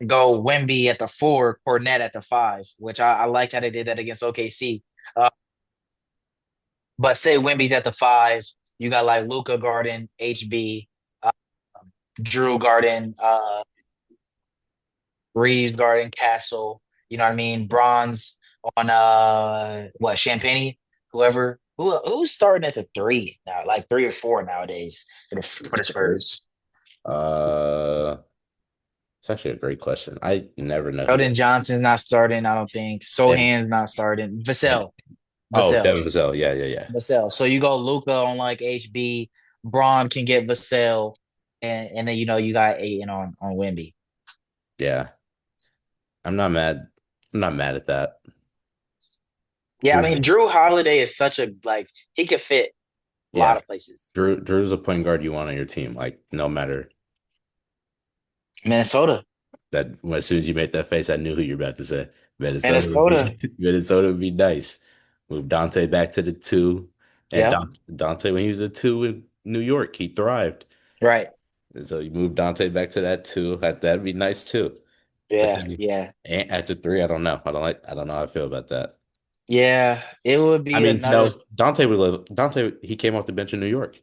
Go Wemby at the four, Cornette at the five, which I liked how they did that against OKC. Uh, but say Wemby's at the five, you got like Luca Garden, HB, uh, Drew Garden, Reeves Garden, Castle. You know what I mean? Bronze on what Champagne, who's starting at the three now, like three or four nowadays for the Spurs. Spurs. Uh, it's actually a great question. I never know who Keldon that. Johnson's not starting, I don't think. Devin, Sohan's not starting. Devin. Vassell. Oh, Vassell. Devin Vassell. Yeah, yeah, yeah. Vassell. So you go Luca on like HB, Braun can get Vassell, and then you got Aiden on Wemby. Yeah. I'm not mad. I'm not mad at that. Yeah, I Drew, mean Drew Holiday is such a like he could fit a yeah. lot of places. Drew's a point guard you want on your team. Like no matter Minnesota. that. As soon as you make that face, I knew who you're about to say. Minnesota would Minnesota. be Minnesota would be nice. Move Dante back to the two, and Yeah. Dante when he was a two in New York, he thrived. Right. And so you move Dante back to that two. That'd be nice too. But Yeah. then Yeah. after three, I don't know. I don't know how I feel about that. Yeah. It would I be mean, another. no, Dante would live. Dante, he came off the bench in New York.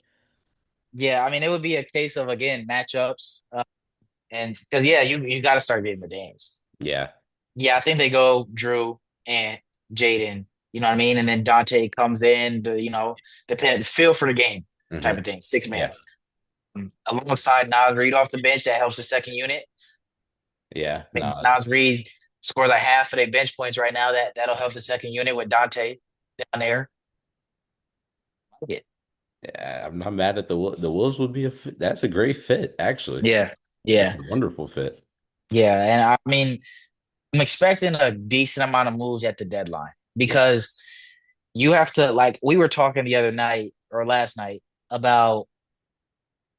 Yeah. I mean, it would be a case of again matchups, and because yeah, you got to start getting the games. Yeah. Yeah, I think they go Drew and Jaden. You know what I mean? And then Dante comes in to depend feel for the game type Hmm. of thing. Six man Yeah. alongside Nas Reed off the bench that helps the second unit. Yeah. I think No. Nas Reed scores like half of their bench points right now. That'll help the second unit with Dante down there. Yeah. Yeah, I'm not mad at the Wolves would be a fit. That's a great fit, actually. Yeah. That's Yeah. a wonderful fit. Yeah. And I mean, I'm expecting a decent amount of moves at the deadline Yeah. because you have to, like, we were talking the other night or last night about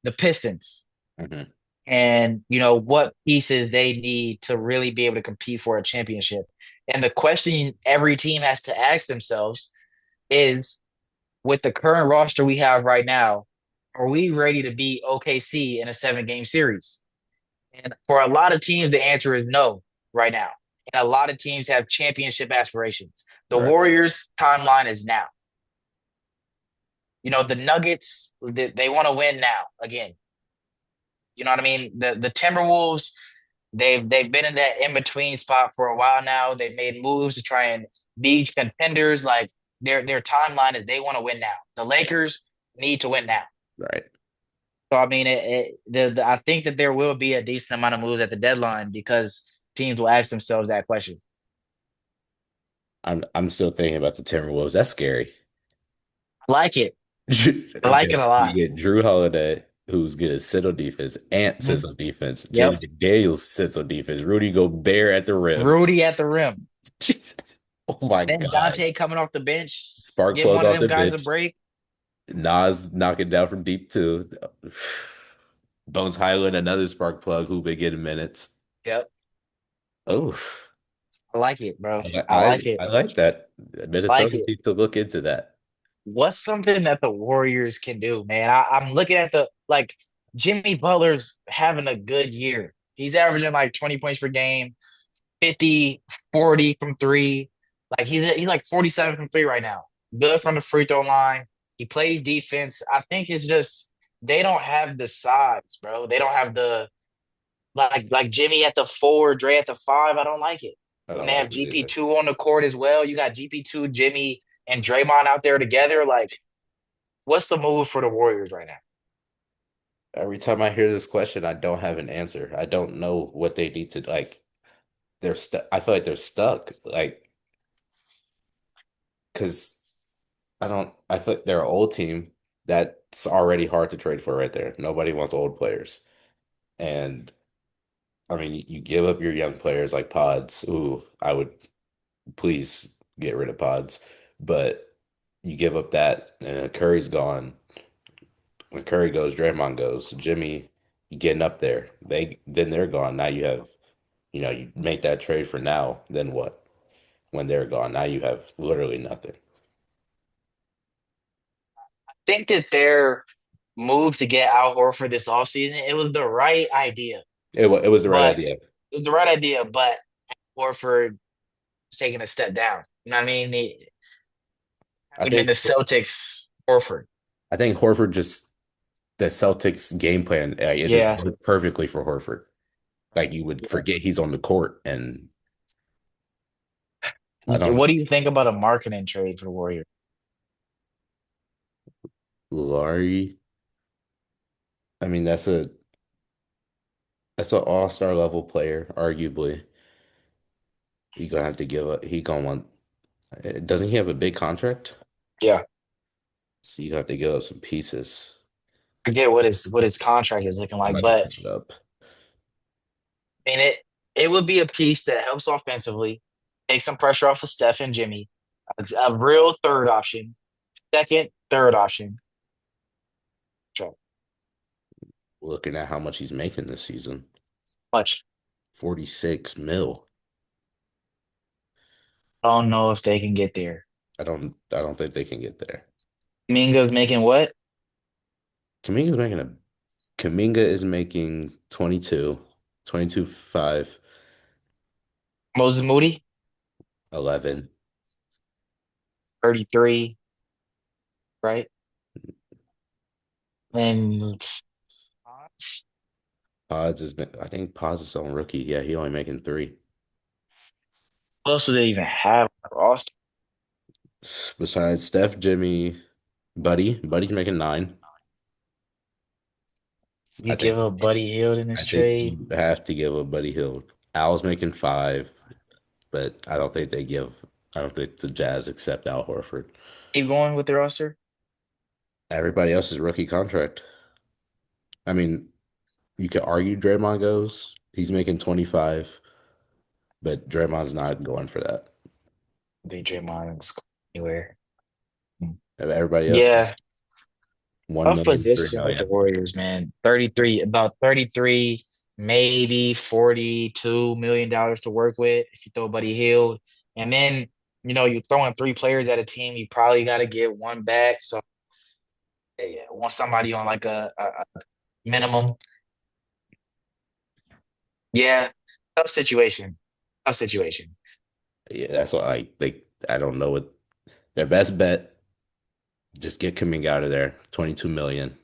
the Pistons Hmm. and, what pieces they need to really be able to compete for a championship. And the question every team has to ask themselves is with the current roster we have right now, are we ready to beat OKC in a 7 game series? And for a lot of teams, the answer is no right now. And a lot of teams have championship aspirations. The Right. Warriors' timeline is now. The Nuggets, they want to win now again. You know what I mean? The Timberwolves, they've been in that in between spot for a while now. They've made moves to try and be contenders. Like their timeline is they want to win now. The Lakers need to win now. Right. So I mean, I think that there will be a decent amount of moves at the deadline because teams will ask themselves that question. I'm still thinking about the Timberwolves. That's scary. I like it. I like it Okay. a You lot. get Drew Holiday, who's good at sit on defense. Ant Mhm. sits on defense. Yep. Jaden McDaniels sits on defense. Rudy Gobert at the rim. Rudy at the rim. Jesus. Oh my Then God. Dante coming off the bench, Spark give plug one of off them the guys a bench. break. Nas knocking down from deep too. Bones Highland, another spark plug who been getting minutes. Yep. Oh, I like it, bro. I, I like I it. I like that. Like Minnesota it. needs to look into that. What's something that the Warriors can do, man? I'm looking at the like Jimmy Butler's having a good year. He's averaging like 20 points per game, 50, 40 from three. Like he's like 47 from three right now. Good from the free throw line. He plays defense. I think it's just they don't have the size, bro. They don't have the like Jimmy at the four, Dre at the five. I don't like it. I When don't they like have it either. GP2 on the court as well, you got GP2, Jimmy, and Draymond out there together. Like, what's the move for the Warriors right now? Every time I hear this question, I don't have an answer. I don't know what they need to like. They're stuck. I feel like they're stuck. Like, because I feel like they're an old team that's already hard to trade for right there. Nobody wants old players. And I mean, you give up your young players like Pods. Ooh, I would please get rid of Pods. But you give up that, and Curry's gone. When Curry goes, Draymond goes. Jimmy, you getting up there. They're gone. Now you have, you make that trade for now. Then what? When they're gone, now you have literally nothing. I think that their move to get Al Horford this offseason, it was the right idea. It was the right But idea. it was the right idea, but Horford is taking a step down. You know what I mean? He I hasn't been think the Celtics Horford. I think Horford just the Celtics game plan. It just Yeah. worked perfectly for Horford. Like you would Yeah. forget he's on the court, and I don't What know. do you think about a marketing trade for the Warriors? Laurie. I mean, that's an all-star level player, arguably. He gonna have to give up. He gonna want. Doesn't he have a big contract? Yeah. So you have to give up some pieces. I get what his contract is looking I'm like, about to but pull it up. I mean it would be a piece that helps offensively, take some pressure off of Steph and Jimmy, a real third option, second, third option. So Looking at how much he's making this season, much. 46 mil. I don't know if they can get there. I don't think they can get there. Minga's making what? Kaminga's making a Kaminga is making 22, 22.5, Moses Moody, 11. 33, right? And I think Pods is on rookie. Yeah, he only making three. who else do they even have on the roster? Besides Steph, Jimmy, Buddy's making nine. I You think give up Buddy Hield in this I think trade. you have to give a Buddy Hill. Al's making five, but I don't think the Jazz accept Al Horford. Keep going with the roster. Everybody else is rookie contract. I mean, you could argue Draymond goes. He's making 25, but Draymond's not going for that. DJ Miles anywhere. Everybody else Yeah, is 1 tough million, three position with the million. Warriors, man. 33, about 33, maybe $42 million to work with if you throw Buddy Hield. And then You're throwing three players at a team, you probably got to get one back. So yeah, want somebody on like a minimum. Yeah, tough situation. Tough situation. Yeah, that's why I don't know what their best bet. Just get Kuminga out of there. 22 million.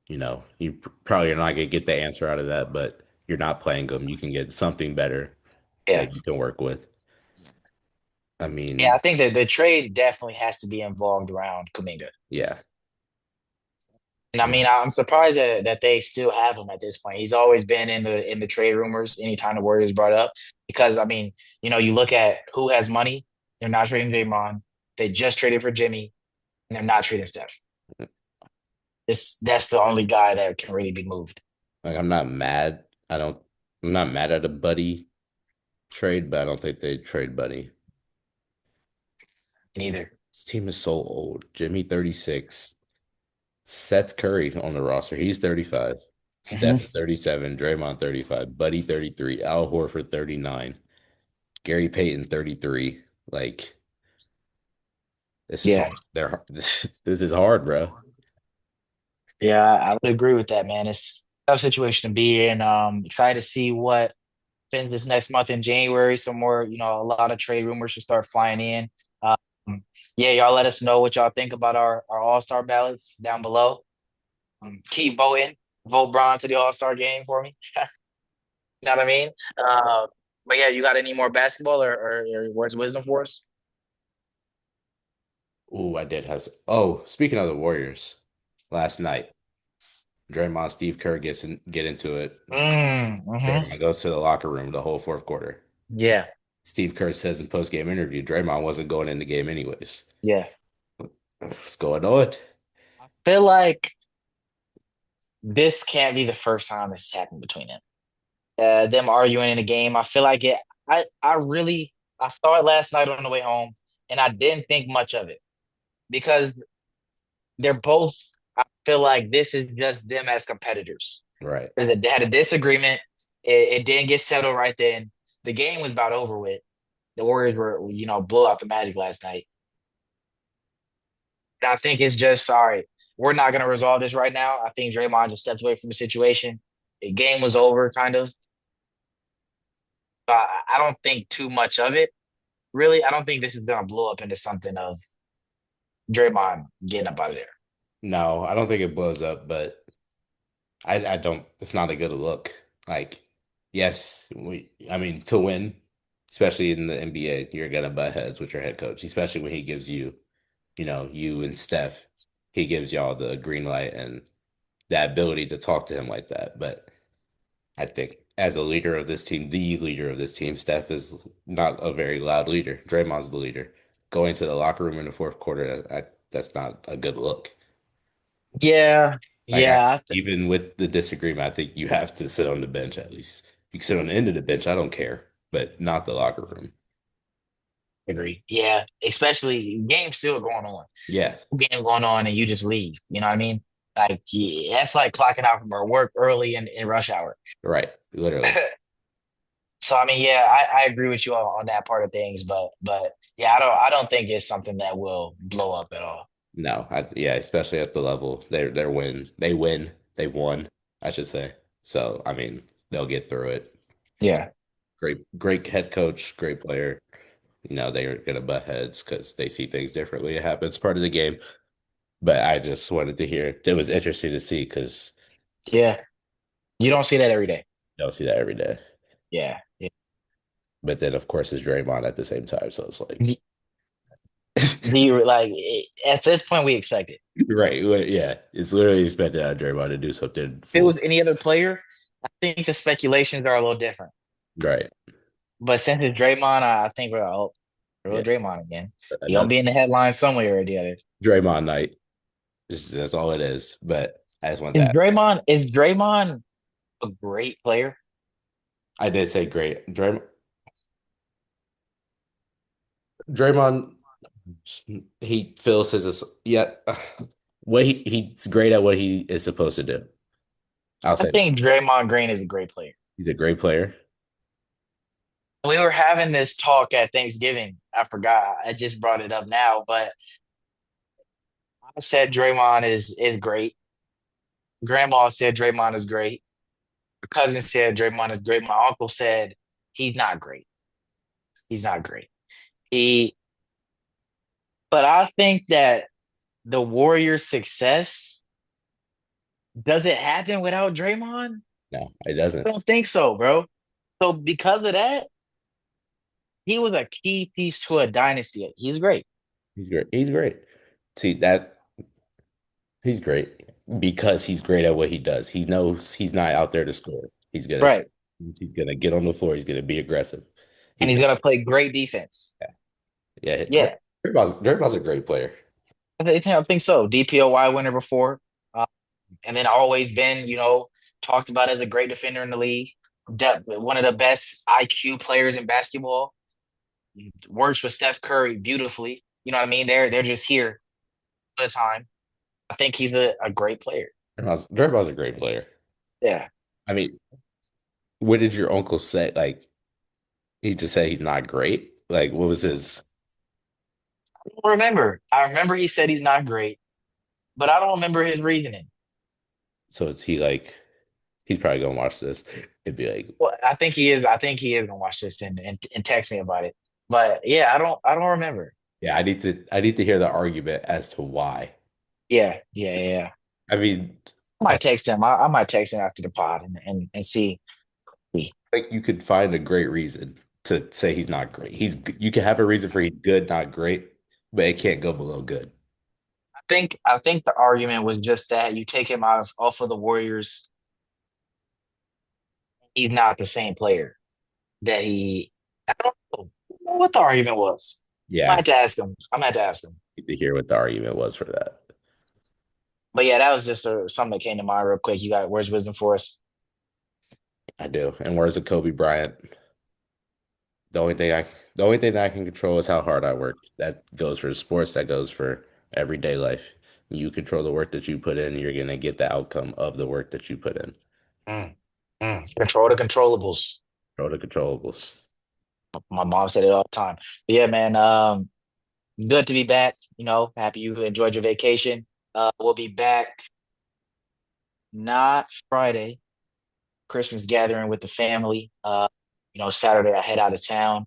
You probably are not gonna get the answer out of that, but you're not playing them. You can get something better Yeah. that you can work with. I Yeah, I mean, think that the trade definitely has to be involved around Kuminga. yeah. And I I mean, mean, I'm surprised that they still have him at this point. He's always been in the trade rumors anytime the word is brought up. Because I mean, you look at who has money, they're not trading Draymond. They just traded for Jimmy, and they're not trading Steph. That's the only guy that can really be moved. I'm not mad. I'm not mad at a Buddy trade, but I don't think they trade Buddy. Neither. This team is so old. Jimmy 36, Seth Curry on the roster. He's 35. Hmm. Steph is 37, Draymond 35, Buddy 33, Al Horford 39, Gary Payton 33. Like this is Yeah. hard. This is hard, bro. Yeah, I would agree with that, man. It's a tough situation to be in. Excited to see what happens this next month in January. Some more, a lot of trade rumors should start flying in. Um, yeah, y'all let us know what y'all think about our All-Star ballots down below. Keep voting. Vote Bron to the All-Star game for me. You know what I mean? Uh, but yeah, you got any more basketball or words of wisdom for us? Oh, I did have. Oh, speaking of the Warriors, last night, Draymond, Steve Kerr get into it. Hmm. Draymond goes to the locker room the whole fourth quarter. Yeah, Steve Kerr says in post-game interview, Draymond wasn't going in the game anyways. yeah. What's going on? Feel like this can't be the first time this has happened between them. Them arguing in the game. I feel like it. I saw it last night on the way home, and I didn't think much of it because they're both. I feel like this is just them as competitors. Right. They had a disagreement. It didn't get settled right then. The game was about over with. The Warriors were, blew out the Magic last night. And I think it's just sorry. We're not going to resolve this right now. I think Draymond just stepped away from the situation. The game was over, kind of. I don't think too much of it. Really, I don't think this is gonna blow up into something of Draymond getting up out of there. No, I don't think it blows up, but I don't. It's not a good look. Like, yes, I mean, to win, especially in the NBA, you're gonna butt heads with your head coach, especially when he gives you, you and Steph, he gives y'all the green light and that ability to talk to him like that. But I think as a leader of this team, the leader of this team, Steph is not a very loud leader. Draymond's the leader. Going to the locker room in the fourth quarter, that's not a good look. Yeah, Like yeah, even with the disagreement, I think you have to sit on the bench at least. You can sit on the end of the bench, I don't care, but not the locker room. I agree. Yeah, especially game still going on, Yeah, game going on, and you just leave. You know what I mean? Like, yeah, that's like clocking out from our work early in rush hour. right. Literally. So I mean, yeah, I agree with you on that part of things, but yeah, I don't think it's something that will blow up at all. No, yeah, especially at the level they've won, I should say. So I mean, they'll get through it. Yeah, Great head coach, great player. They're gonna butt heads because they see things differently. It happens, part of the game. But I just wanted to hear. It was interesting to see because yeah. You don't see that every day. you don't see that every day. Yeah, yeah. But then, of course, it's Draymond at the same time. So it's like, Do you like at this point we expect it? right. Yeah. It's literally expected out of Draymond to do something If it full. was any other player, I think the speculations are a little different. Right. But since it's Draymond, I think we're Yeah. Draymond again. He gonna Another be in the headlines somewhere or the other. Draymond night. That's all it is. But I just want Is that. Draymond a great player? I did say great. Draymond, he feels his, yeah, he's great at what he is supposed to do. I'll I say that. think Draymond Green is a great player. He's a great player. We were having this talk at Thanksgiving. I forgot. I just brought it up now, but I said Draymond is great. Grandma said Draymond is great. My cousin said Draymond is great. My uncle said he's not great. He's not great. He, but I think that the Warriors' success does it happen without Draymond? No, it I doesn't. don't think so, bro. So because of that, he was a key piece to a dynasty. He's great. He's great. He's great. See that he's great because he's great at what he does. He knows he's not out there to score. Right. He's gonna get on the floor. He's gonna be aggressive. And He's he's gonna gonna play great defense. yeah. Yeah. Draymond's a great player. I think so. DPOY winner before. Uh, and then always been, talked about as a great defender in the league. One of the best IQ players in basketball. Works with Steph Curry beautifully. You know what I mean? They're just here all the time. I think he's a great player. Draymond's a great player. Yeah. I mean, what did your uncle say? Like he just said he's not great. Like what was his? I don't remember. I remember he said he's not great, but I don't remember his reasoning. So is he like? He's probably gonna watch this. It'd be like, Well, I think he is. I think he is gonna watch this and text me about it. But yeah, I don't remember. yeah, I need to hear the argument as to why. Yeah, yeah, yeah, yeah. I mean, I I might text him. I might text him after the pod and see. think you could find a great reason to say he's not great. You can have a reason for he's good, not great, but it can't go below good. I think the argument was just that you take him off of the Warriors, he's not the same player that he. I don't know what the argument was. I might Yeah, have to ask him. I might have to ask him. I need to hear what the argument was for that. But yeah, that was just something that came to mind real quick. You got where's wisdom for us? I do. And where's the Kobe Bryant? The only thing I the only thing that I can control is how hard I work. That goes for sports, that goes for everyday life. You control the work that you put in, you're gonna get the outcome of the work that you put in. Mm, Control the controllables. Control the controllables. My mom said it all the time. But yeah, man. Good to be back. Happy you enjoyed your vacation. We'll be back not Friday, Christmas gathering with the family. Saturday I head out of town.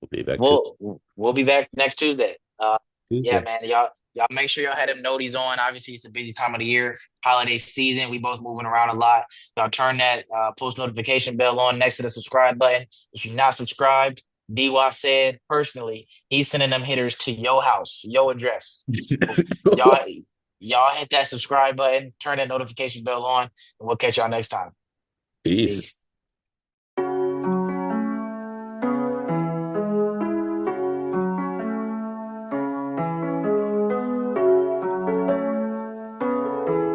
We'll be back to We'll be back next Tuesday. Yeah, Tuesday. man. Y'all make sure y'all had them noties on. Obviously, it's a busy time of the year, holiday season. We both moving around a lot. Y'all turn that post notification bell on next to the subscribe button. If you're not subscribed, DY said personally, he's sending them hitters to your house, your address. So y'all, y'all hit that subscribe button, turn that notification bell on, and we'll catch y'all next time. Peace. Peace.